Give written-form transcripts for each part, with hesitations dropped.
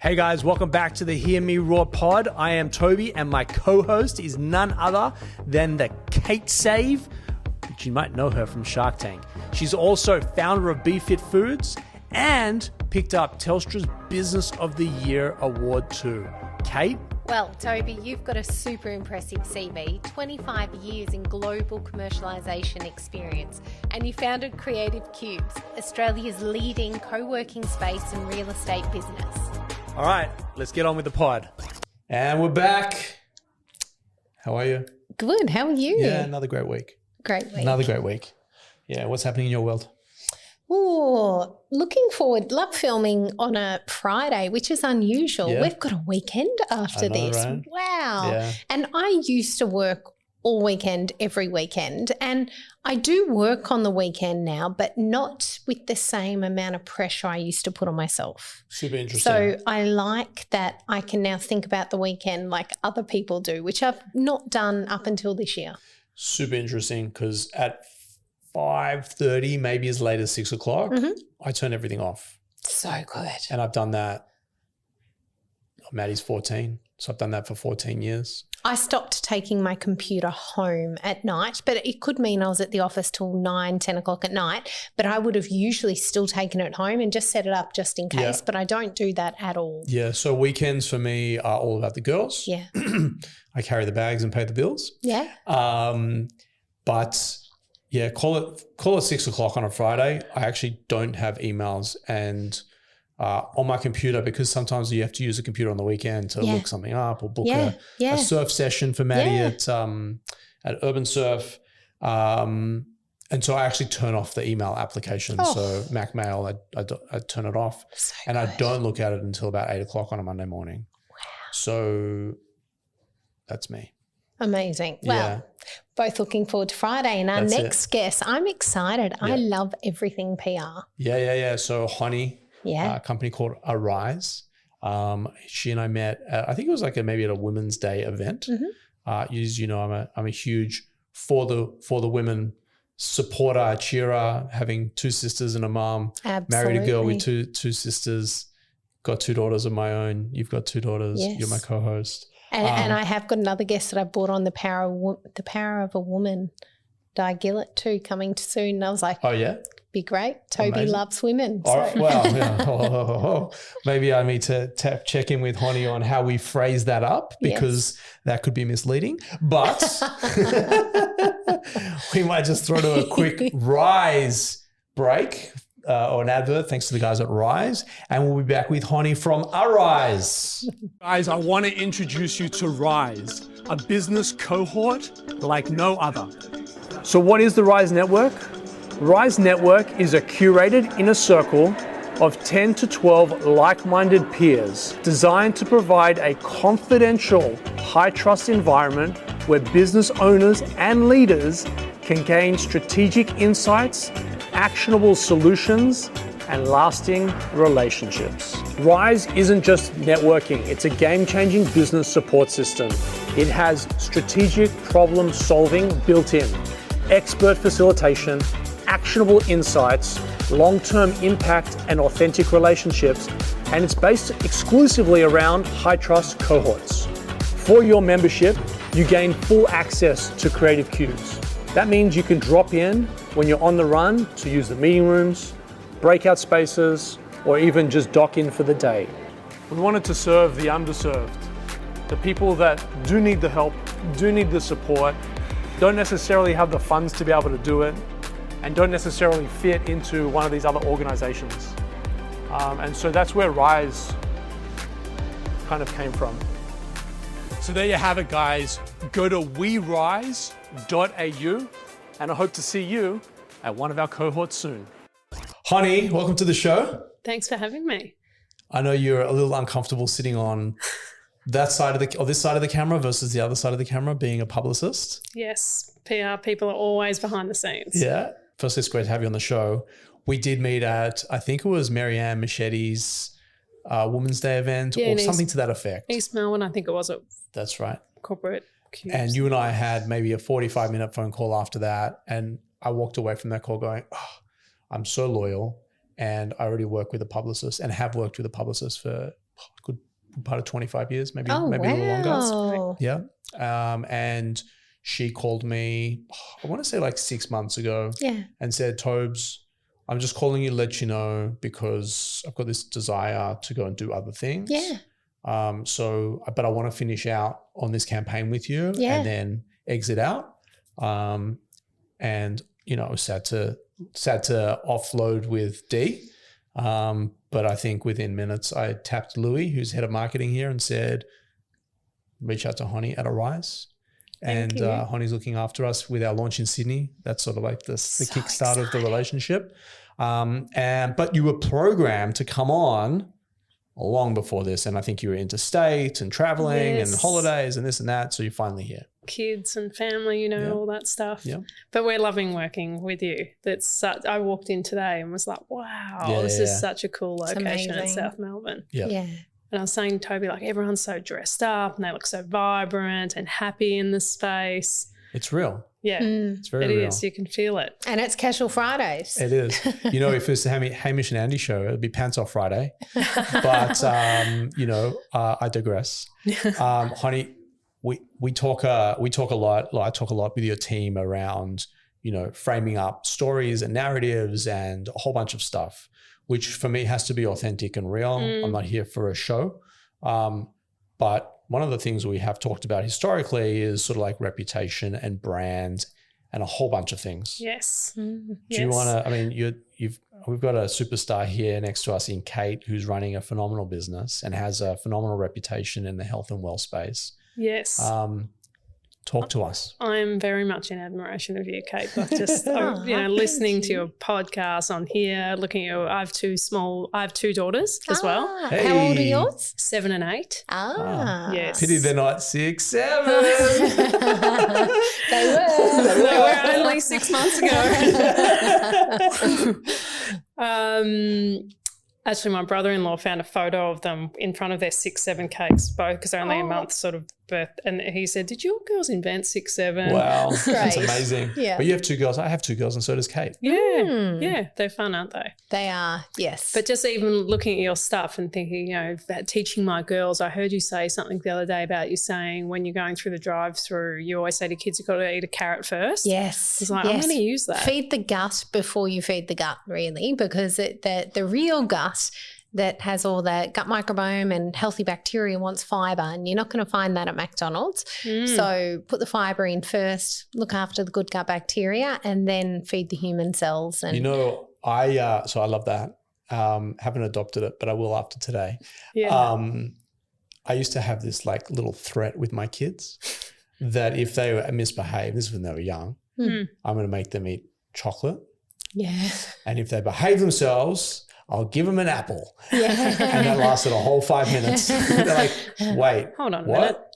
Hey guys, welcome back to the Hear Me Roar pod. I am Toby and my co-host is none other than the Kate Save, which you might know her from Shark Tank. She's also founder of BeFit Foods and picked up Telstra's Business of the Year award too. Kate? Well, Toby, you've got a super impressive CV, 25 years in global commercialisation experience, and you founded Creative Cubes, Australia's leading co-working space and real estate business. All right, let's get on with the pod. And we're back. How are you? Good, how are you? Yeah, another great week. Great week. Another great week. Yeah, what's happening in your world? Oh, looking forward. Love filming on a Friday, which is unusual. Yeah. We've got a weekend after this. Right? Wow. Yeah. And I used to work all weekend, every weekend. And I do work on the weekend now, but not with the same amount of pressure I used to put on myself. Super interesting. So I like that I can now think about the weekend like other people do, which I've not done up until this year. Super interesting because at 5:30, maybe as late as 6 o'clock, I turn everything off. So good. And I've done that. Maddie's 14, so I've done that for 14 years. I stopped taking my computer home at night, but it could mean I was at the office till 9, 10 o'clock at night, but I would have usually still taken it home and just set it up just in case, but I don't do that at all. Yeah, so weekends for me are all about the girls. Yeah. I carry the bags and pay the bills. Yeah. But yeah, call it 6 o'clock on a Friday. I actually don't have emails and on my computer, because sometimes you have to use a computer on the weekend to look something up or book a surf session for Maddie at Urban Surf. And so I actually turn off the email application. So Mac Mail, I turn it off. And I don't look at it until about 8 o'clock on a Monday morning. Wow. So that's me. Amazing. Well, both looking forward to Friday. And our next guest, I'm excited. Yeah. I love everything PR. Yeah. So Honey, a company called Arise. She and I met, I think it was like maybe at a Women's Day event. As you know, I'm a huge for the women supporter, cheerer, having two sisters and a mom. Absolutely. Married a girl with two sisters, got two daughters of my own. You've got two daughters. Yes. You're my co-host. And I have got another guest that I brought on, the Power of a Woman, Di Gillett too, coming soon. And I was like, oh yeah, be great. Toby loves women. So. All right, well, yeah. Maybe I need to check in with Honey on how we phrase that up, because that could be misleading. But we might just throw to a quick Rise break. Or an advert, thanks to the guys at Rise. And we'll be back with Honey from Arise. Guys, I want to introduce you to Rise, a business cohort like no other. So what is the Rise Network? Rise Network is a curated inner circle of 10 to 12 like-minded peers designed to provide a confidential, high-trust environment where business owners and leaders can gain strategic insights, actionable solutions, and lasting relationships. Rise isn't just networking, it's a game-changing business support system. It has strategic problem solving built in, expert facilitation, actionable insights, long-term impact and authentic relationships, and it's based exclusively around high-trust cohorts. For your membership, you gain full access to Creative Cubes. That means you can drop in when you're on the run to use the meeting rooms, breakout spaces, or even just dock in for the day. We wanted to serve the underserved, the people that do need the help, do need the support, don't necessarily have the funds to be able to do it, and don't necessarily fit into one of these other organizations. And so that's where Rise kind of came from. So there you have it, guys. Go to werise.au, and I hope to see you at one of our cohorts soon. Honey, welcome to the show. Thanks for having me. I know you're a little uncomfortable sitting on that side of this side of the camera versus the other side of the camera, being a publicist. Yes, PR people are always behind the scenes. Yeah. First, it's great to have you on the show. We did meet at, I think it was Marianne Machete's Women's Day event or something to that effect. East Melbourne, I think it was. That's right. Corporate Cubes. And you and I had maybe a 45-minute phone call after that. And I walked away from that call going, I'm so loyal. And I already work with a publicist and have worked with a publicist for good part of 25 years, maybe Oh, maybe a little longer. wow. Yeah. And she called me, I want to say like 6 months ago, Yeah. and said, Tobes, I'm just calling you to let you know because I've got this desire to go and do other things. Yeah. But I want to finish out on this campaign with you Yeah. and then exit out. And, you know, I was sad to offload with D. But I think within minutes I tapped Louis, who's head of marketing here, and said, reach out to Honey at Arise. Thank And you. Honey's looking after us with our launch in Sydney. That's sort of like the kickstart of the relationship. But you were programmed to come on long before this. And I think you were interstate and traveling and Yes. holidays and this and that. So you're finally here. Kids and family, you know, Yeah. all that stuff. Yeah. But we're loving working with you. I walked in today and was like, wow, this is such a cool It's location in amazing. South Melbourne. Yeah. Yeah. And I was saying to Toby, like, everyone's so dressed up and they look so vibrant and happy in the space. It's real. Yeah, It's very it real. is. You can feel it. And it's Casual Fridays. It is. You know, if it was the Hamish and Andy show, it'd be Pants Off Friday. But, you know, I digress. Honey, we talk a lot. I talk a lot with your team around, you know, framing up stories and narratives and a whole bunch of stuff, which for me has to be authentic and real. I'm not here for a show. But one of the things we have talked about historically is sort of like reputation and brand and a whole bunch of things. Yes. Do you want to? I mean, we've got a superstar here next to us in Kate, who's running a phenomenal business and has a phenomenal reputation in the health and well space. Yes. Talk to us. I'm very much in admiration of you, Kate. Like just, listening to your podcast on here, looking at I have two daughters as well, Hey. How old are yours? 7 and 8. Yes. Pity they're not 6, 7. They were. They were only 6 months ago. Actually, my brother-in-law found a photo of them in front of their 6, 7 cakes, both because they're only a month sort of birth. And he said, "Did your girls invent 6, 7?" Wow, that's Great. amazing. Yeah. But you have 2 girls. I have 2 girls, and so does Kate. Yeah, yeah, they're fun, aren't they? They are, yes. But just even looking at your stuff and thinking, you know, about teaching my girls, I heard you say something the other day about you saying when you're going through the drive-through, you always say to kids, you've got to eat a carrot first. yes. It's like, yes. I'm going to use that. Feed the gut before you feed the gut, really, because the real gut that has all the gut microbiome and healthy bacteria wants fibre, and you're not going to find that at McDonald's. So put the fibre in first, look after the good gut bacteria, and then feed the human cells. And You know, I love that. Haven't adopted it, but I will after today. Yeah. I used to have this like little threat with my kids that if they misbehave, this is when they were young, I'm going to make them eat chocolate. yeah, And if they behave themselves, I'll give them an apple. yeah. And that lasted a whole 5 minutes. They're like, wait, Hold on a what?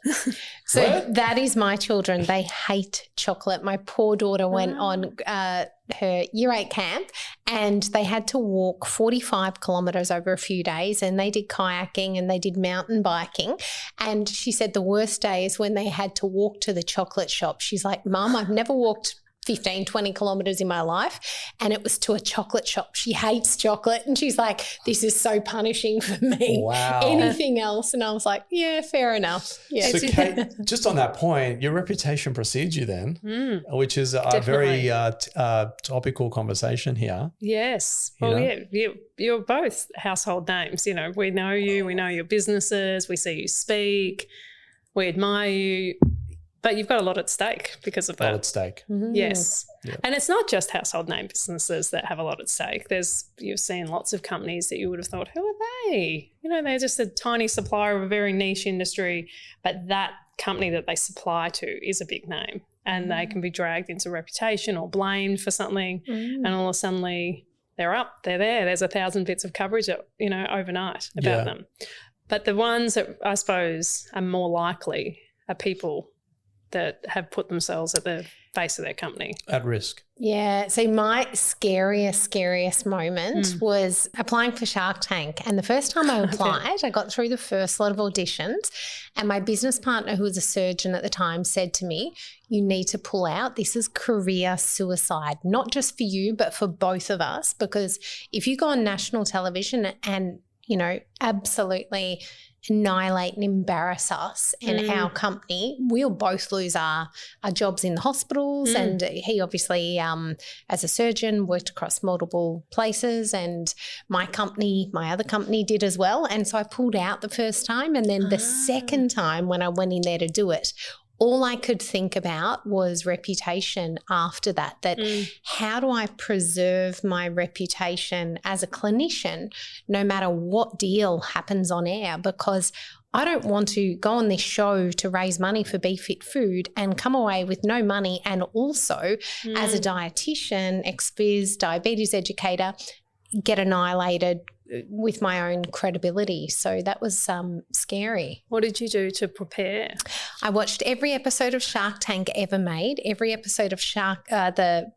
So What? that is my children. They hate chocolate. My poor daughter went on her year 8 camp, and they had to walk 45 kilometres over a few days, and they did kayaking and they did mountain biking. And she said the worst day is when they had to walk to the chocolate shop. She's like, Mum, I've never walked 15, 20 kilometres in my life, and it was to a chocolate shop. She hates chocolate, and she's like, this is so punishing for me. Wow. Anything else? And I was like, yeah, fair enough. Yeah. So Kate, just on that point, your reputation precedes you then, which is a very topical conversation here. Yes. You Well, know? yeah, you're both household names. You know, we know you, we know your businesses, we see you speak, we admire you, but you've got a lot at stake because of A lot that. at stake. Yes. Yeah. And it's not just household name businesses that have a lot at stake. You've seen lots of companies that you would have thought, who are they? You know, they're just a tiny supplier of a very niche industry, but that company that they supply to is a big name, and they can be dragged into reputation or blamed for something, and all of a sudden they're up, they're there. There's 1,000 bits of coverage, overnight about them. But the ones that I suppose are more likely are people that have put themselves at the face of their company. At risk. Yeah. So my scariest moment was applying for Shark Tank. And the first time I applied, I got through the first lot of auditions, and my business partner, who was a surgeon at the time, said to me, you need to pull out. This is career suicide, not just for you, but for both of us, because if you go on national television and absolutely annihilate and embarrass us and our company. We'll both lose our jobs in the hospitals. And he obviously, as a surgeon, worked across multiple places, and my other company did as well. And so I pulled out the first time, and then the second time when I went in there to do it, all I could think about was reputation after that, how do I preserve my reputation as a clinician no matter what deal happens on air? Because I don't want to go on this show to raise money for Be Fit Food and come away with no money, and also as a dietitian, ex-phys, diabetes educator, get annihilated with my own credibility. So that was scary. What did you do to prepare? I watched every episode of Shark Tank ever made, every episode of Dragon's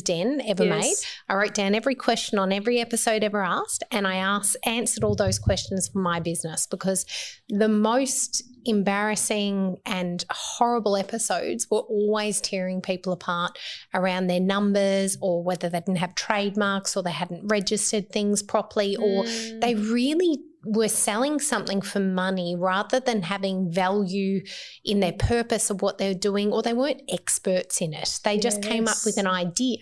Den ever made. I wrote down every question on every episode ever asked, and I answered all those questions for my business, because the most embarrassing and horrible episodes were always tearing people apart around their numbers, or whether they didn't have trademarks, or they hadn't registered things properly, or they really were selling something for money rather than having value in their purpose of what they're doing, or they weren't experts in it. They just came up with an idea.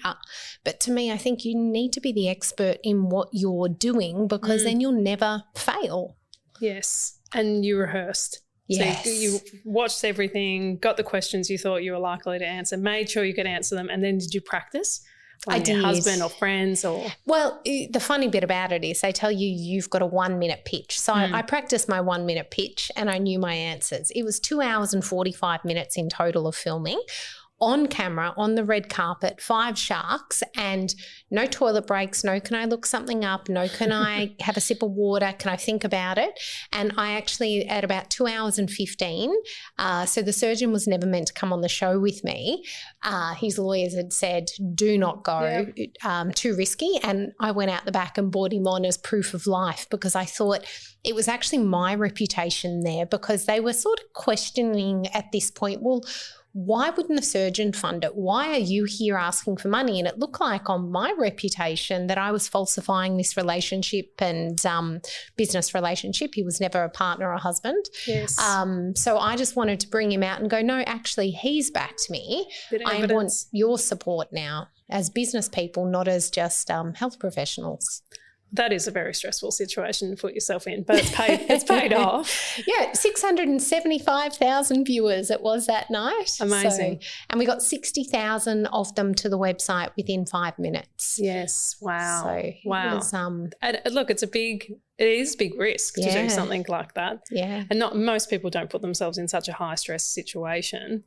But to me, I think you need to be the expert in what you're doing, because then you'll never fail. Yes. And you rehearsed. Yes. So you watched everything, got the questions you thought you were likely to answer, made sure you could answer them, and then did you practice? I did. Your husband or friends or? Well, the funny bit about it is they tell you you've got a 1 minute pitch. So I practiced my 1 minute pitch and I knew my answers. It was 2 hours and 45 minutes in total of filming. On camera, on the red carpet, 5 sharks, and no toilet breaks, no can I look something up, no can I have a sip of water, can I think about it? And I actually, at about 2 hours and 15, so the surgeon was never meant to come on the show with me. His lawyers had said, do not go, too risky. And I went out the back and brought him on as proof of life, because I thought it was actually my reputation there, because they were sort of questioning at this point, well, why wouldn't the surgeon fund it? Why are you here asking for money? And it looked like on my reputation that I was falsifying this relationship and business relationship. He was never a partner or husband. Yes. So I just wanted to bring him out and go, no, actually, he's backed me. I want your support now as business people, not as just health professionals. That is a very stressful situation to put yourself in, but it's paid off. Yeah, 675,000 viewers it was that night. Amazing. So, and we got 60,000 of them to the website within 5 minutes. Yes. Wow. So wow. It was, and look, it is big risk to do something like that. Yeah. And not most people don't put themselves in such a high stress situation.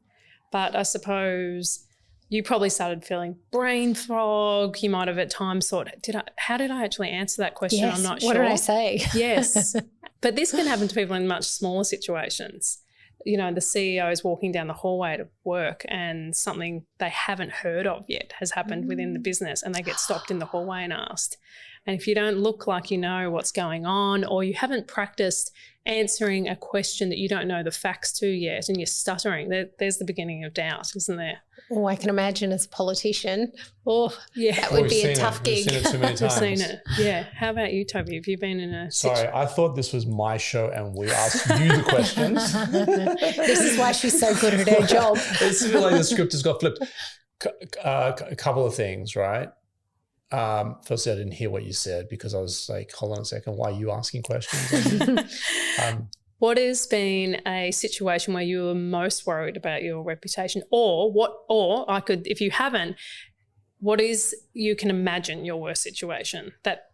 But I suppose you probably started feeling brain fog. You might have at times thought, how did I actually answer that question? Yes. I'm not sure. What did I say? Yes. But this can happen to people in much smaller situations. The CEO is walking down the hallway to work and something they haven't heard of yet has happened within the business, and they get stopped in the hallway and asked. And if you don't look like you know what's going on, or you haven't practiced answering a question that you don't know the facts to yet and you're stuttering, there's the beginning of doubt, isn't there? Oh, I can imagine as a politician. Oh, yeah. That would be a tough gig. We've seen it too many times. I've seen it. Yeah. How about you, Toby? Have you been in a Sorry, I thought this was my show and we asked you the questions. This is why she's so good at her job. It's like the script has got flipped. A couple of things, right? Firstly, I didn't hear what you said because I was like, hold on a second, why are you asking questions? What has been a situation where you were most worried about your reputation, or if you haven't, what is, you can imagine your worst situation, that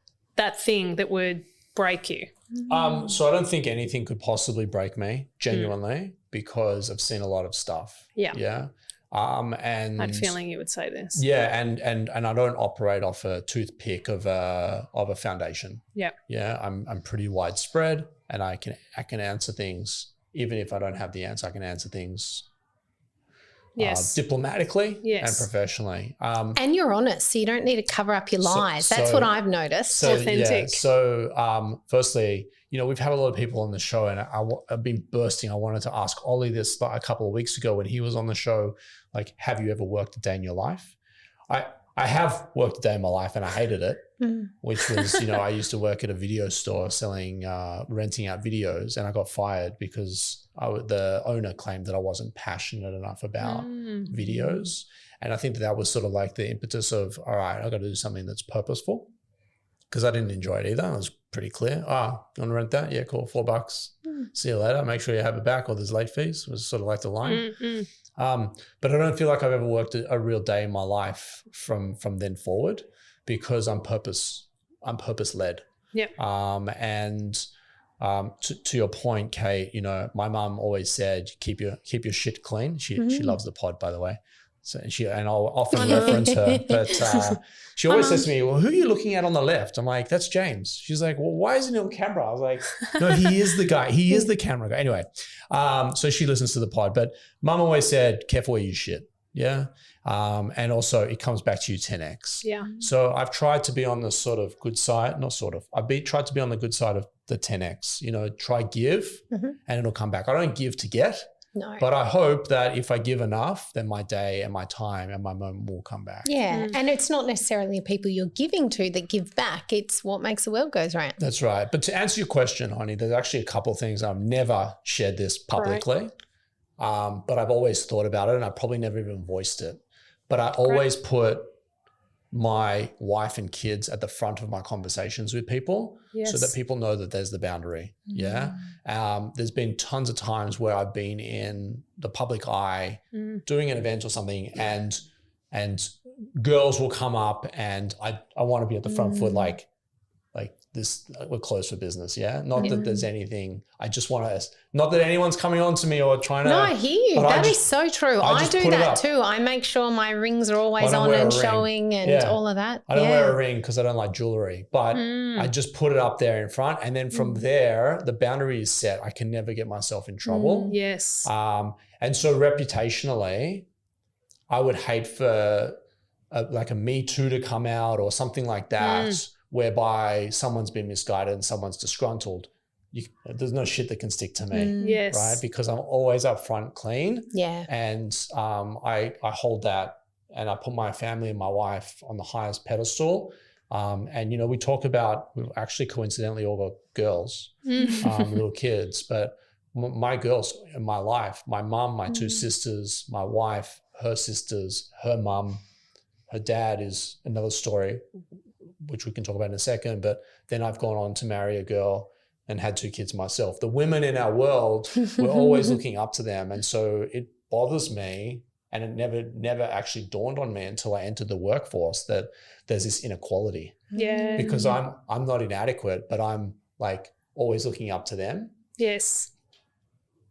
thing that would break you? So I don't think anything could possibly break me, genuinely, because I've seen a lot of stuff. Yeah. Yeah. And I had a feeling you would say this. Yeah, and I don't operate off a toothpick of a foundation. Yeah. Yeah, I'm pretty widespread, and I can answer things even if I don't have the answer. I can answer things diplomatically and professionally. And you're honest, so you don't need to cover up your lies. That's what I've noticed. Authentic. Yeah, so firstly, we've had a lot of people on the show, and I've been bursting. I wanted to ask Ollie this a couple of weeks ago when he was on the show, like, have you ever worked a day in your life? I have worked a day in my life and I hated it. which was, I used to work at a video store selling, renting out videos, and I got fired because the owner claimed that I wasn't passionate enough about videos. And I think that was sort of like the impetus of, all right, I've got to do something that's purposeful, because I didn't enjoy it either. It was pretty clear. You want to rent that? Yeah, cool, $4. See you later. Make sure you have it back, or there's late fees. It was sort of like the line. But I don't feel like I've ever worked a real day in my life from then forward, because I'm purpose led. Yeah. To your point, Kate, my mum always said, keep your shit clean. She loves the pod, by the way. So I'll often reference her, but she always says to me, well, who are you looking at on the left? I'm like, that's James. She's like, well, why isn't he on camera? I was like, no, he is the guy. He is the camera guy. Anyway, so she listens to the pod, but mum always said, careful where you shit. Yeah. And also it comes back to you 10x. Yeah. So I've tried to be on the sort of good side, tried to be on the good side of the 10x, try give and it'll come back. I don't give to get. No. But I hope that if I give enough, then my day and my time and my moment will come back. Yeah. And it's not necessarily the people you're giving to that give back. It's what makes the world goes round. That's right. But to answer your question, honey, there's actually a couple of things. I've never shared this publicly, but I've always thought about it, and I probably never even voiced it. But I always put my wife and kids at the front of my conversations with people, so that people know that there's the boundary. Yeah. There's been tons of times where I've been in the public eye doing an event or something, and girls will come up, and I want to be at the front foot, like this, we're closed for business. Yeah. Not that there's anything, I just want to, not that anyone's coming on to me or trying to. No, I hear you. That is so true. I do that too. I make sure my rings are always on and showing and all of that. I don't wear a ring because I don't like jewelry, but I just put it up there in front. And then from there, the boundary is set. I can never get myself in trouble. Yes. And so reputationally, I would hate for like a Me Too to come out or something like that, whereby someone's been misguided and someone's disgruntled. There's no shit that can stick to me, yes, right? Because I'm always upfront clean. Yeah. And I hold that, and I put my family and my wife on the highest pedestal. And, we talk about, we've actually coincidentally all got girls, little kids, but my girls in my life, my mum, my two sisters, my wife, her sisters, her mum, her dad is another story, which we can talk about in a second. But then I've gone on to marry a girl and had 2 kids myself. The women in our world, we're always looking up to them. And so it bothers me, and it never actually dawned on me until I entered the workforce, that there's this inequality. Yeah. Because I'm not inadequate, but I'm like always looking up to them. Yes.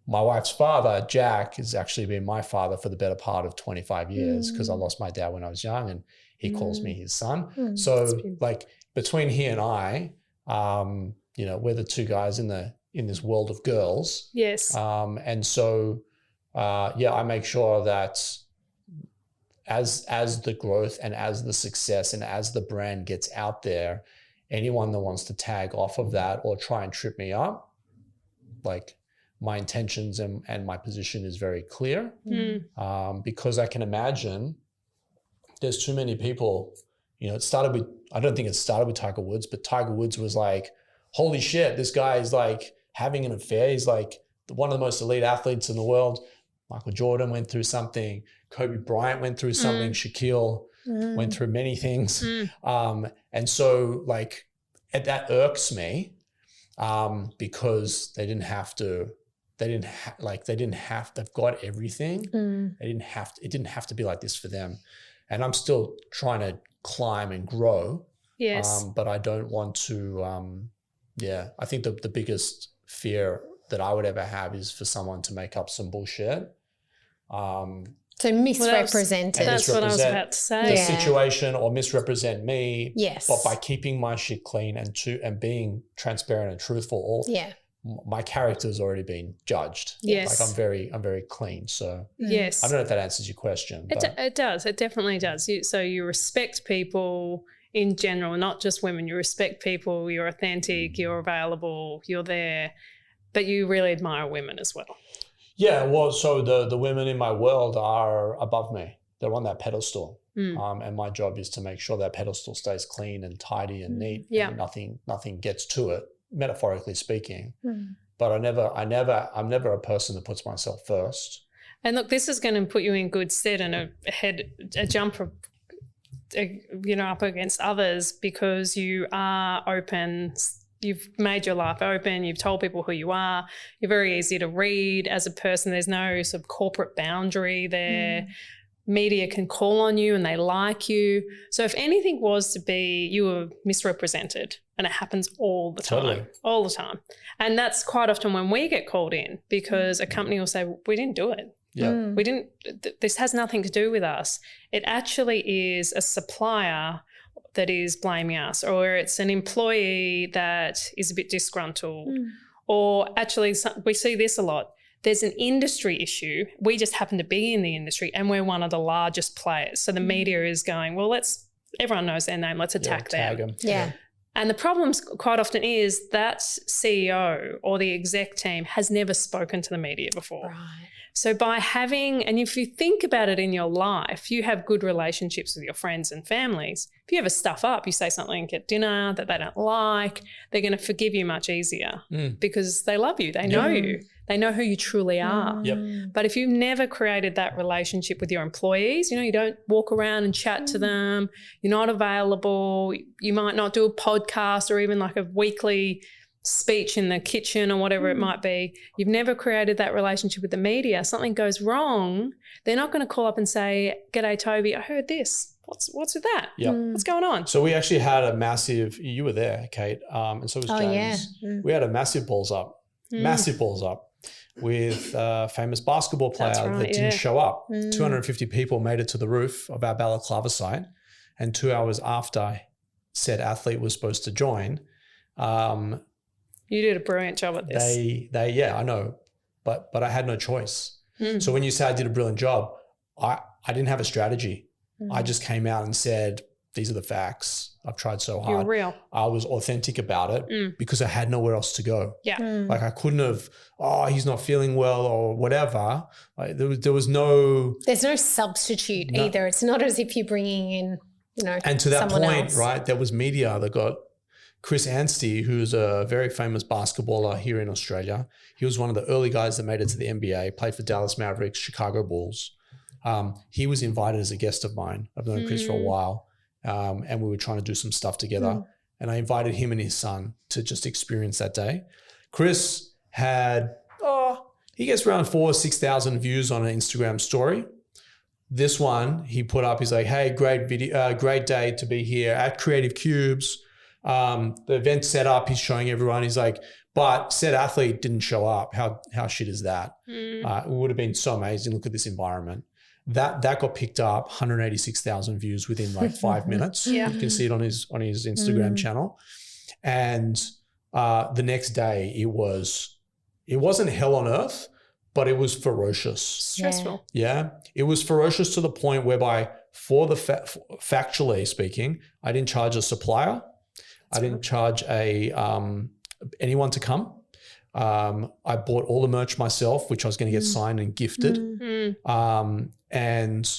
My wife's father, Jack, has actually been my father for the better part of 25 years, because I lost my dad when I was young, and he calls me his son. So like between he and I, we're the 2 guys in this world of girls. Yes. And so, I make sure that as the growth and as the success and as the brand gets out there, anyone that wants to tag off of that or try and trip me up, like, my intentions and my position is very clear, because I can imagine there's too many people. It started with, I don't think it started with Tiger Woods, but Tiger Woods was like, holy shit, this guy is like having an affair. He's like one of the most elite athletes in the world. Michael Jordan went through something. Kobe Bryant went through something. Shaquille went through many things. And so like that irks me, because they didn't have to. They've got everything. It didn't have to be like this for them. And I'm still trying to climb and grow. Yes. But I don't want to, I think the biggest fear that I would ever have is for someone to make up some bullshit. So misrepresent it. That's what I was about to say. The situation, or misrepresent me. Yes. But by keeping my shit clean and being transparent and truthful, my character's already been judged. Yes. Like I'm very clean. So yes. I don't know if that answers your question. It does. It definitely does. So you respect people in general, not just women. You respect people. You're authentic. You're available. You're there. But you really admire women as well. Yeah. Well, so the women in my world are above me. they're on that pedestal. And my job is to make sure that pedestal stays clean and tidy and neat. And nothing gets to it, metaphorically speaking. But I'm never a person that puts myself first. And look, this is going to put you in good stead and a jump, up against others, because you are open. You've made your life open. You've told people who you are. You're very easy to read as a person. There's no sort of corporate boundary there. Media can call on you and they like you. So if anything was to be, you were misrepresented, and it happens all the time, all the time. And that's quite often when we get called in, because a company will say, we didn't do it. We didn't, this has nothing to do with us. It actually is a supplier that is blaming us, or it's an employee that is a bit disgruntled, or actually we see this a lot. There's an industry issue. We just happen to be in the industry and we're one of the largest players. So the media is going, well, everyone knows their name, let's attack them. And the problem quite often is that CEO or the exec team has never spoken to the media before. Right. So by having, and if you think about it in your life, you have good relationships with your friends and families. If you ever stuff up, you say something at dinner that they don't like, they're going to forgive you much easier because they love you. They know you. They know who you truly are. But if you've never created that relationship with your employees, you don't walk around and chat to them, you're not available, you might not do a podcast or even like a weekly speech in the kitchen or whatever it might be. You've never created that relationship with the media. Something goes wrong, they're not going to call up and say, "G'day, Toby, I heard this. What's with that? What's going on?" So we actually had a massive, you were there, Kate, and so was James. We had a massive balls up with a famous basketball player that didn't show up. 250 people made it to the roof of our balaclava site, and 2 hours after said athlete was supposed to join, you did a brilliant job at this. I know, but I had no choice. So when you say I did a brilliant job, I didn't have a strategy. I just came out and said, these are the facts. I've tried so hard. You're real. I was authentic about it because I had nowhere else to go. Like I couldn't have, he's not feeling well or whatever. Like there was no. There's no substitute either. It's not as if you're bringing in, and to that point, else. right, there was media that got Chris Anstey, who's a very famous basketballer here in Australia. He was one of the early guys that made it to the NBA, played for Dallas Mavericks, Chicago Bulls. He was invited as a guest of mine. I've known Chris for a while. And we were trying to do some stuff together. And I invited him and his son to just experience that day. Chris had, he gets around 4,000 or 6,000 views on an Instagram story. This one he put up, he's like, "Hey, great video, great day to be here at Creative Cubes. The event set up, he's showing everyone. He's like, but said athlete didn't show up. How shit is that? It would have been so amazing. Look at this environment." That got picked up, 186,000 views within like 5 minutes. You can see it on his Instagram channel. And the next day it wasn't hell on earth, but it was ferocious. Stressful. Yeah. It was ferocious to the point whereby factually speaking, I didn't charge a supplier. I didn't charge anyone to come. I bought all the merch myself, which I was going to get signed and gifted. And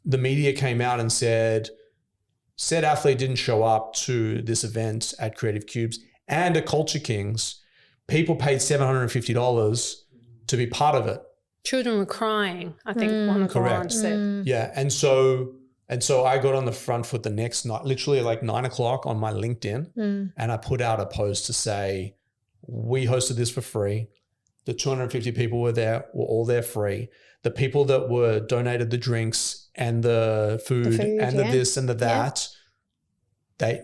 the media came out and said athlete didn't show up to this event at Creative Cubes and at Culture Kings. People paid $750 to be part of it. Children were crying, I think one of the lines said. Yeah. And so I got on the front foot the next night, literally like 9 o'clock on my LinkedIn, and I put out a post to say, we hosted this for free. The 250 people were all there free. The people that were donated the drinks and the food and the this and the that,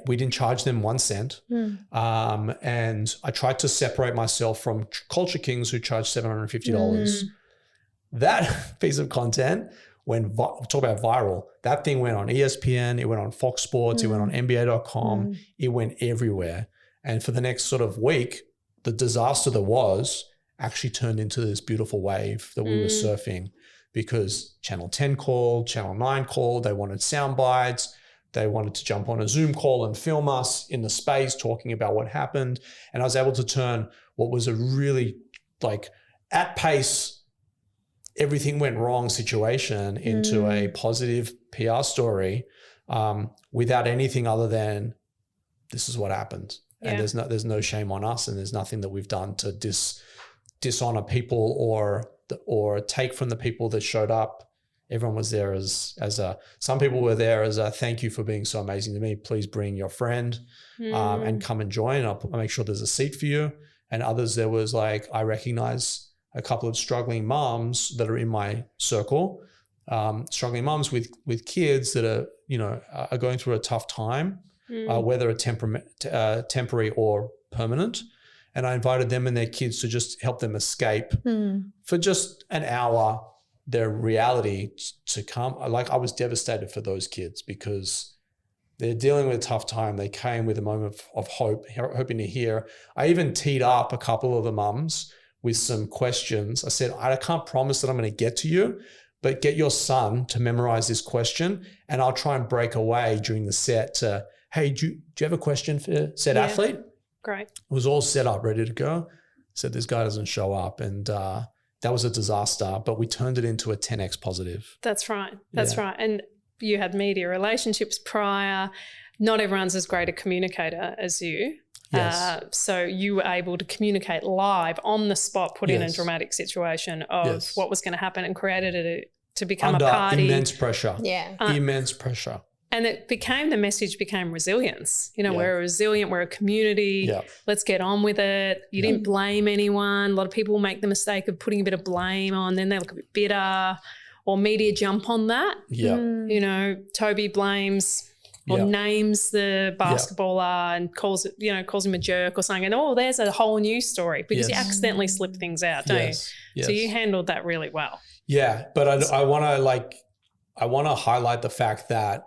we didn't charge them 1 cent. And I tried to separate myself from Culture Kings, who charged $750. That piece of content talk about viral. That thing went on ESPN, it went on Fox Sports, it went on NBA.com, it went everywhere. And for the next sort of week, the disaster that was actually turned into this beautiful wave that we were surfing, because Channel 10 called, Channel 9 called, they wanted sound bites, they wanted to jump on a Zoom call and film us in the space talking about what happened. And I was able to turn what was a really like at pace everything went wrong situation into a positive PR story without anything other than this is what happened. Yeah. And there's no shame on us, and there's nothing that we've done to dishonor people or take from the people that showed up. Everyone was there some people were there as a thank you for being so amazing to me. Please bring your friend and come and join. I'll make sure there's a seat for you. And others, there was like, I recognize a couple of struggling moms that are in my circle, struggling moms with kids that are going through a tough time, whether temporary or permanent. And I invited them and their kids to just help them escape for just an hour, their reality to come. Like, I was devastated for those kids because they're dealing with a tough time. They came with a moment of hope, hoping to hear. I even teed up a couple of the mums with some questions. I said, I can't promise that I'm going to get to you, but get your son to memorize this question, and I'll try and break away during the set to, hey, do you have a question for said athlete? Great. It was all set up, ready to go. Said this guy doesn't show up, and that was a disaster, but we turned it into a 10x positive. That's right. That's right. And you had media relationships prior. Not everyone's as great a communicator as you. Yes. So you were able to communicate live on the spot, put in a dramatic situation of what was going to happen, and created it to become under a party. Immense pressure. Yeah. Immense pressure. And the message became resilience. We're resilient, we're a community. Yeah. Let's get on with it. You didn't blame anyone. A lot of people make the mistake of putting a bit of blame on, then they look a bit bitter, or media jump on that. Yeah. Toby blames or names the basketballer and calls him a jerk or something. And there's a whole new story because you accidentally slip things out, don't you? Yes. So you handled that really well. Yeah, but I want to highlight the fact that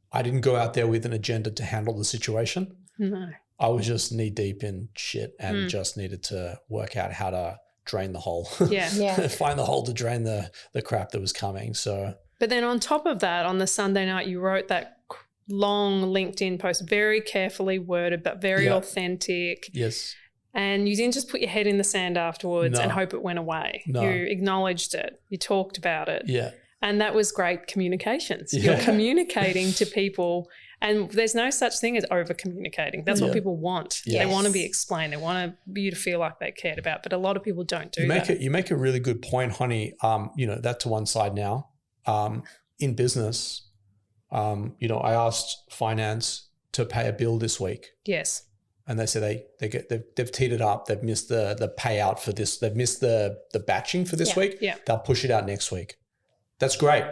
I didn't go out there with an agenda to handle the situation. No. I was just knee deep in shit and just needed to work out how to drain the hole. Yeah. Find the hole to drain the crap that was coming. So, but then on top of that, on the Sunday night, you wrote that long LinkedIn post, very carefully worded, but very authentic. Yes. And you didn't just put your head in the sand afterwards and hope it went away. No. You acknowledged it. You talked about it. Yeah. And that was great communications. Yeah. You're communicating to people, and there's no such thing as over-communicating. That's what people want. Yes. They want to be explained. They want you to feel like they're cared about, but a lot of people don't do that. You make a really good point, honey. That to one side now. In business, I asked finance to pay a bill this week. Yes. And they said they've teed it up. They've missed the payout for this. They've missed the batching for this week. Yeah. They'll push it out next week. That's great.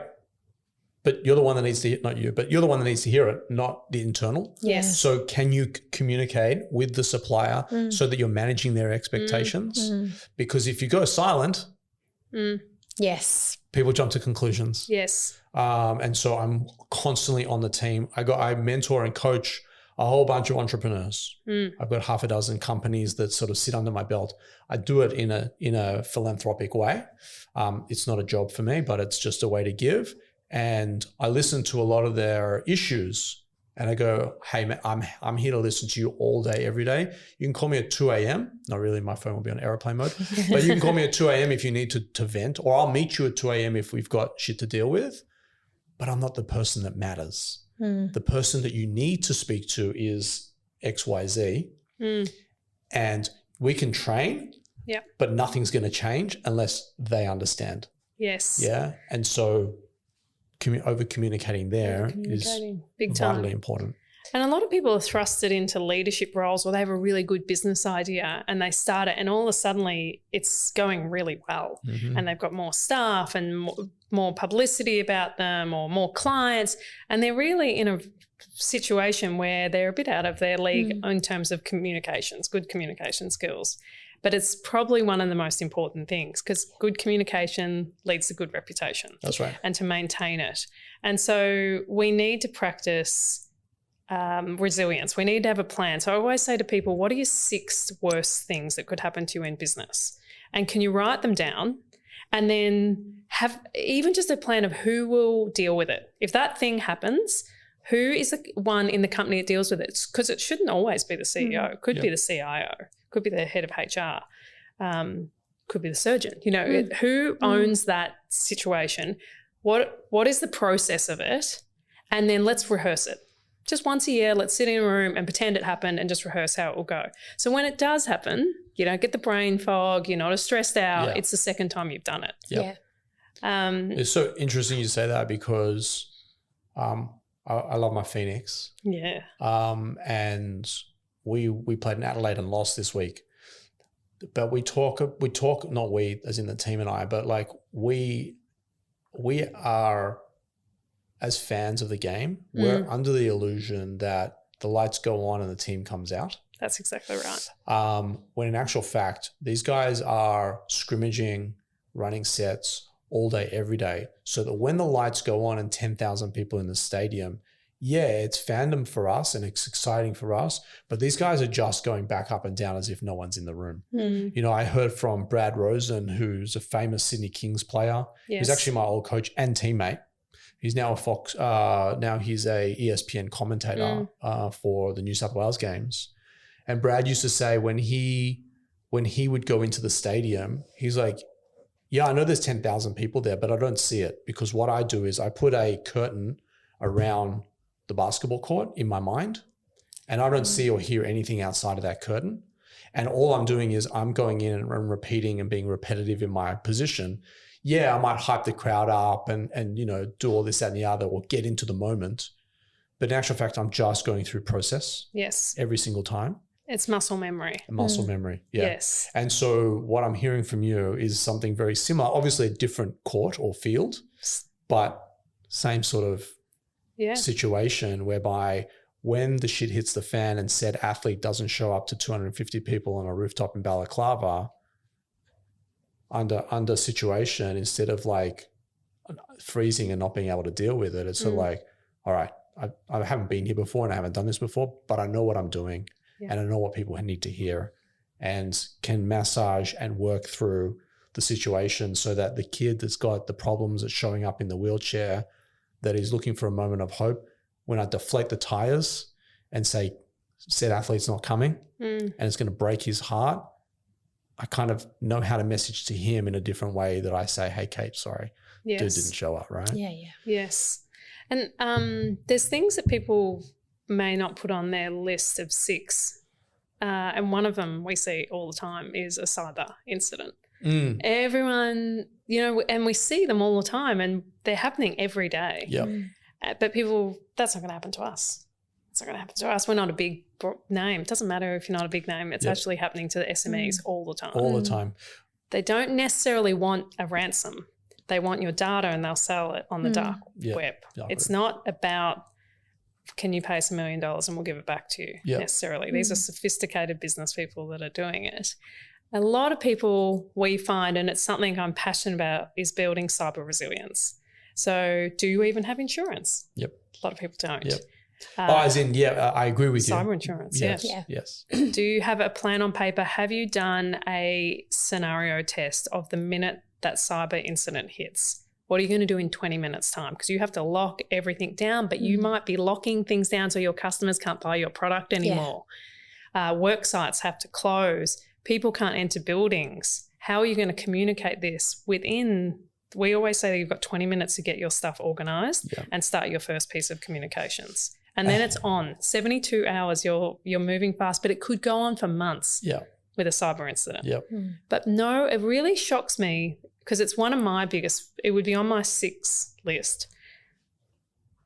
But you're the one that needs to hear, not you, but you're the one that needs to hear it, not the internal. Yes. So can you communicate with the supplier so that you're managing their expectations? Because if you go silent, yes, people jump to conclusions. Yes. And so I'm constantly on the team. I mentor and coach a whole bunch of entrepreneurs. I've got half a dozen companies that sort of sit under my belt. I do it in a philanthropic way. It's not a job for me, but it's just a way to give. And I listen to a lot of their issues, and I go, hey, man, I'm here to listen to you all day, every day. You can call me at 2 a.m. Not really, my phone will be on airplane mode. But you can call me at 2 a.m. if you need to vent, or I'll meet you at 2 a.m. if we've got shit to deal with. But I'm not the person that matters. The person that you need to speak to is XYZ. And we can train, but nothing's going to change unless they understand. Yes. Yeah. And so over-communicating there is big time. vitally important. And a lot of people are thrusted into leadership roles, or they have a really good business idea and they start it, and all of a sudden it's going really well, and they've got more staff and more publicity about them, or more clients, and they're really in a situation where they're a bit out of their league in terms of communications, good communication skills. But it's probably one of the most important things, because good communication leads to good reputation. That's right. And to maintain it. And so we need to practice resilience. We need to have a plan. So I always say to people, what are your 6 worst things that could happen to you in business? And can you write them down, and then have even just a plan of who will deal with it? If that thing happens, who is the one in the company that deals with it? Because it shouldn't always be the CEO. It could be the CIO. Could be the head of HR. Could be the surgeon. Who owns that situation? What is the process of it? And then let's rehearse it. Just once a year, let's sit in a room and pretend it happened and just rehearse how it will go. So when it does happen, you don't get the brain fog, you're not as stressed out. Yeah. It's the second time you've done it. Yep. It's so interesting you say that because I love my Phoenix. Yeah. And we played in Adelaide and lost this week. But we talk, not we as in the team and I, but like we are, as fans of the game, we're under the illusion that the lights go on and the team comes out. That's exactly right. When in actual fact, these guys are scrimmaging, running sets all day, every day, so that when the lights go on and 10,000 people in the stadium, yeah, it's fandom for us and it's exciting for us, but these guys are just going back up and down as if no one's in the room. I heard from Brad Rosen, who's a famous Sydney Kings player. Yes. He's actually my old coach and teammate. He's now a Fox. Now he's a ESPN commentator for the New South Wales games. And Brad used to say when he would go into the stadium, he's like, "Yeah, I know there's 10,000 people there, but I don't see it because what I do is I put a curtain around the basketball court in my mind, and I don't see or hear anything outside of that curtain. And all I'm doing is I'm going in and repeating and being repetitive in my position. Yeah, I might hype the crowd up and do all this, that, and the other, or get into the moment. But in actual fact, I'm just going through process. Yes. Every single time. It's muscle memory. Muscle memory. Yeah. Yes. And so what I'm hearing from you is something very similar, obviously a different court or field, but same sort of situation whereby when the shit hits the fan and said athlete doesn't show up to 250 people on a rooftop in Balaclava, under situation, instead of like freezing and not being able to deal with it, it's sort of like, all right, I haven't been here before and I haven't done this before, but I know what I'm doing and I know what people need to hear and can massage and work through the situation so that the kid that's got the problems that's showing up in the wheelchair, that is looking for a moment of hope, when I deflate the tires and say, said athlete's not coming and it's going to break his heart, I kind of know how to message to him in a different way that I say, hey, Kate, sorry, dude didn't show up, right? Yeah. Yes. And there's things that people may not put on their list of 6. And one of them we see all the time is a cyber incident. Everyone, and we see them all the time and they're happening every day. Yep. But people, that's not going to happen to us. It's not going to happen to us. We're not a big name. It doesn't matter if you're not a big name. It's actually happening to the SMEs all the time. All the time. They don't necessarily want a ransom. They want your data and they'll sell it on the dark web. It's not about, can you pay us $1 million and we'll give it back to you necessarily. These are sophisticated business people that are doing it. A lot of people we find, and it's something I'm passionate about, is building cyber resilience. So do you even have insurance? Yep. A lot of people don't. Yep. I agree with you. Cyber insurance, Yes. Do you have a plan on paper? Have you done a scenario test of the minute that cyber incident hits? What are you going to do in 20 minutes time? Because you have to lock everything down, but you might be locking things down so your customers can't buy your product anymore. Work sites have to close. People can't enter buildings. How are you going to communicate this within? We always say that you've got 20 minutes to get your stuff organised and start your first piece of communications. And then it's on. 72 hours, you're moving fast, but it could go on for months with a cyber incident. But no, it really shocks me because it's one of my biggest, it would be on my 6 list,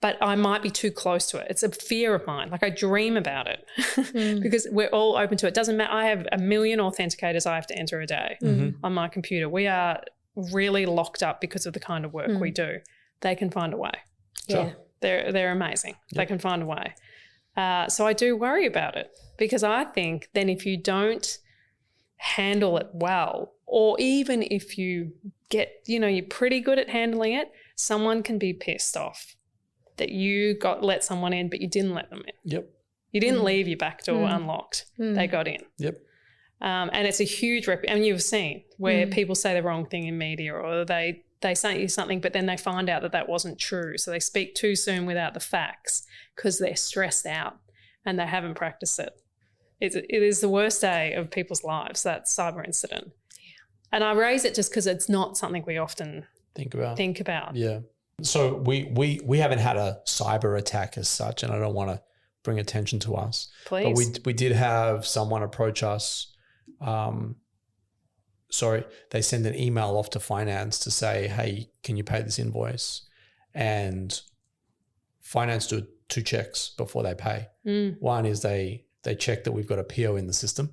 but I might be too close to it. It's a fear of mine. Like I dream about it because we're all open to it. It doesn't matter. I have 1 million authenticators I have to enter a day on my computer. We are really locked up because of the kind of work we do. They can find a way. Sure. They're amazing. They can find a way. So I do worry about it because I think then if you don't handle it well, or even if you get, you're pretty good at handling it, someone can be pissed off that you let someone in, but you didn't let them in. Yep. You didn't leave your back door unlocked. They got in. Yep. And it's a huge and you've seen where people say the wrong thing in media, or they say something, but then they find out that wasn't true. So they speak too soon without the facts because they're stressed out and they haven't practiced it. It is the worst day of people's lives, that cyber incident. And I raise it just because it's not something we often think about. Yeah. So we haven't had a cyber attack as such, and I don't want to bring attention to us. Please. But we did have someone approach us. They send an email off to finance to say, hey, can you pay this invoice? And finance do 2 checks before they pay. One is they check that we've got a PO in the system,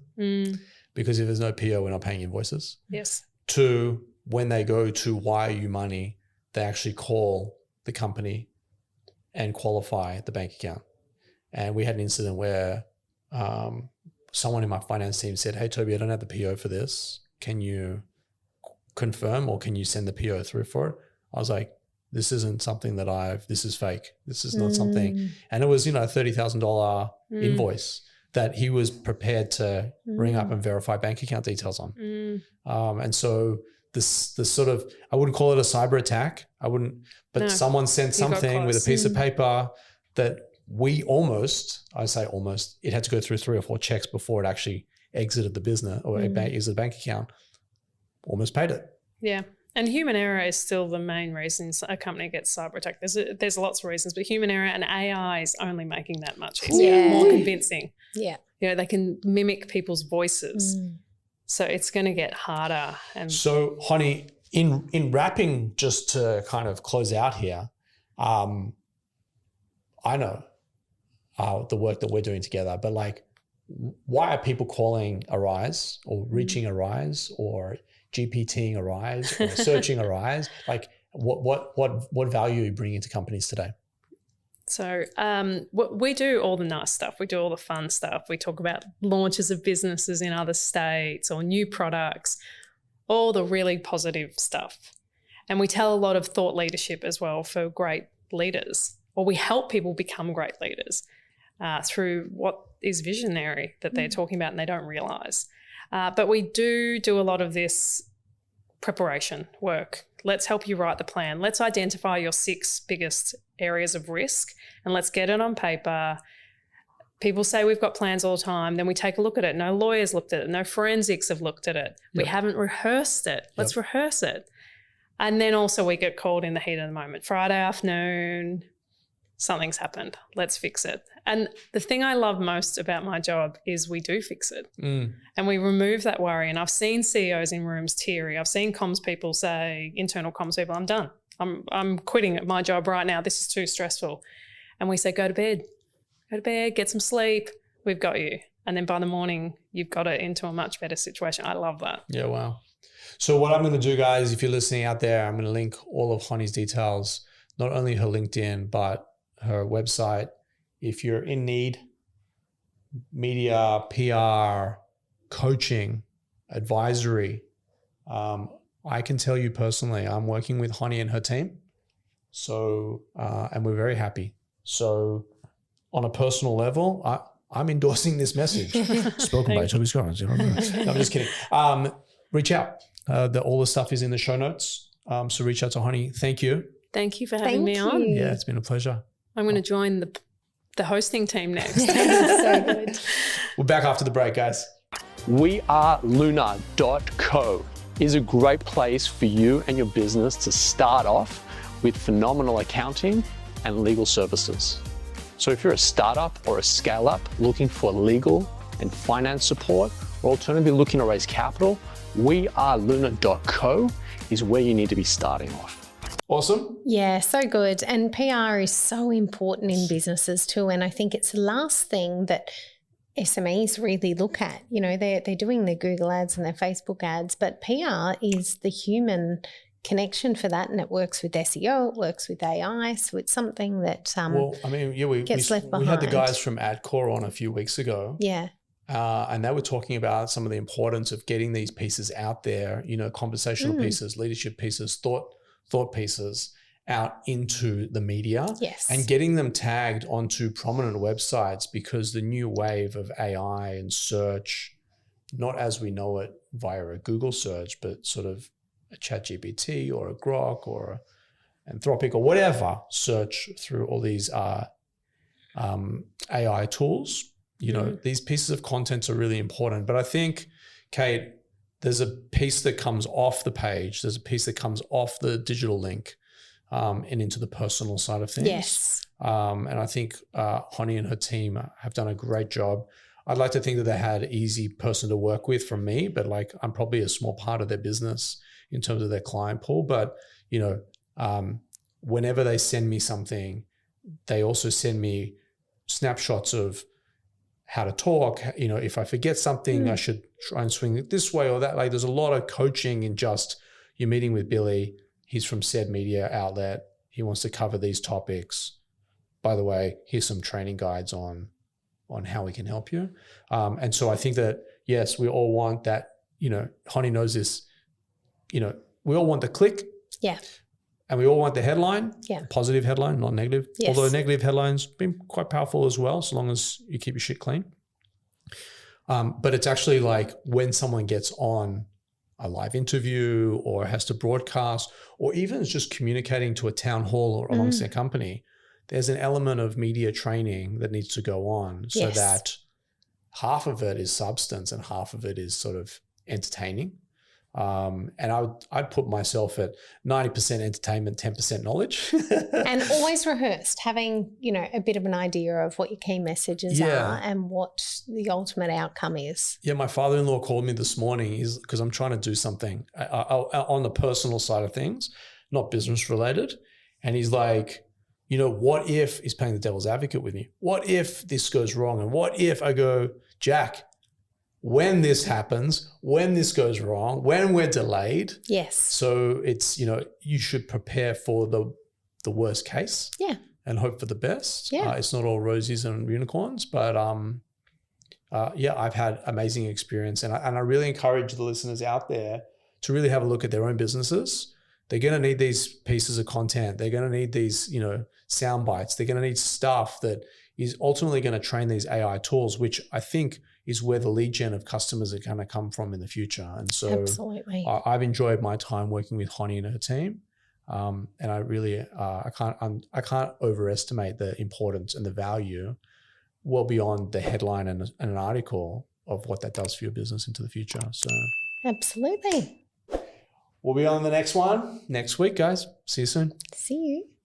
because if there's no PO, we're not paying invoices. Yes. 2, when they go to wire you money, they actually call the company and qualify the bank account. And we had an incident where someone in my finance team said, hey, Toby, I don't have the PO for this. Can you confirm, or can you send the PO through for it? I was like, this isn't something that this is fake. This is not something. And it was, $30,000 invoice that he was prepared to ring up and verify bank account details on. And so this sort of, I wouldn't call it a cyber attack. Someone sent something with a piece of paper that we it had to go through 3 or 4 checks before it actually exited the business or exited the bank account, almost paid it. Yeah. And human error is still the main reason a company gets cyber attacked. There's lots of reasons, but human error and AI is only making that much easier, more convincing. Yeah. They can mimic people's voices. So it's going to get harder. So, Honey, in wrapping, just to kind of close out here, I know the work that we're doing together, but why are people calling Arise or reaching Arise or GPTing Arise or searching Arise? What value are you bringing to companies today? So we do all the nice stuff. We do all the fun stuff. We talk about launches of businesses in other states or new products, all the really positive stuff. And we tell a lot of thought leadership as well for great leaders, or we help people become great leaders through what is visionary that they're talking about and they don't realize. But we do a lot of this preparation work. Let's help you write the plan. Let's identify your 6 biggest areas of risk and let's get it on paper. People say we've got plans all the time. Then we take a look at it. No lawyers looked at it. No forensics have looked at it. We haven't rehearsed it. Let's rehearse it. And then also we get called in the heat of the moment. Friday afternoon, something's happened. Let's fix it. And the thing I love most about my job is we do fix it. And we remove that worry. And I've seen CEOs in rooms teary. I've seen comms people say, internal comms people, I'm done. I'm quitting my job right now. This is too stressful. And we say, go to bed, get some sleep. We've got you. And then by the morning, you've got it into a much better situation. I love that. Yeah, wow. So what I'm going to do, guys, if you're listening out there, I'm going to link all of Honey's details, not only her LinkedIn, but her website. If you're in need, media, PR, coaching, advisory, I can tell you personally, I'm working with Honey and her team. So, and we're very happy. So on a personal level, I'm endorsing this message. Spoken by Toby Scott. No, I'm just kidding. Reach out. All the stuff is in the show notes. So reach out to Honey. Thank you. Thank you for having me on. Yeah, it's been a pleasure. I'm going to join the hosting team next. So good. We're back after the break, guys. weareluna.co is a great place for you and your business to start off with phenomenal accounting and legal services. So if you're a startup or a scale-up looking for legal and finance support, or alternatively looking to raise capital, weareluna.co is where you need to be starting off. Awesome. Yeah, so good. And PR is so important in businesses too. And I think it's the last thing that SMEs really look at. They're doing their Google ads and their Facebook ads, but PR is the human connection for that, and it works with SEO, it works with AI, so it's something that gets left behind. We had the guys from AdCore on a few weeks ago. Yeah. And they were talking about some of the importance of getting these pieces out there, conversational pieces, leadership pieces, thought pieces out into the media. Yes. And getting them tagged onto prominent websites, because the new wave of AI and search, not as we know it via a Google search, but sort of a ChatGPT or a Grok or Anthropic or whatever search through all these AI tools. These pieces of content are really important. But I think, Kate, there's a piece that comes off the page. There's a piece that comes off the digital link and into the personal side of things. Yes. And I think Honey and her team have done a great job. I'd like to think that they had an easy person to work with from me, but like I'm probably a small part of their business in terms of their client pool. But, you know, whenever they send me something, they also send me snapshots of how to talk. You know, if I forget something, I should try and swing it this way or that. Like there's a lot of coaching in just you're meeting with Billy. He's from said media outlet. He wants to cover these topics. By the way, here's some training guides on how we can help you. And so I think that, yes, we all want that, you know, Honey knows this, you know, we all want the click. Yeah. And we all want the headline, Yeah. positive headline, not negative. Yes. Although negative headlines been quite powerful as well, so long as you keep your shit clean. But it's actually like when someone gets on a live interview or has to broadcast or even is just communicating to a town hall or amongst their company, there's an element of media training that needs to go on so that half of it is substance and half of it is sort of entertaining. And I'd put myself at 90% entertainment, 10% knowledge. And always rehearsed, having, you know, a bit of an idea of what your key messages are and what the ultimate outcome is. Yeah, my father-in-law called me this morning because I'm trying to do something on the personal side of things, not business related. And he's like, you know, what if, he's playing the devil's advocate with me, what if this goes wrong? And what if I go, Jack, when this happens, when this goes wrong, when we're delayed. Yes. So it's, you know, you should prepare for the worst case. Yeah. And hope for the best. Yeah. It's not all roses and unicorns, but yeah, I've had amazing experience. And I really encourage the listeners out there to really have a look at their own businesses. They're going to need these pieces of content. They're going to need these, you know, sound bites. They're going to need stuff that is ultimately going to train these AI tools, which I think is where the lead gen of customers are going to come from in the future. And so absolutely, I've enjoyed my time working with Honey and her team. And I really, I can't overestimate the importance and the value well beyond the headline and an article of what that does for your business into the future. So absolutely. We'll be on the next one next week, guys. See you soon. See you.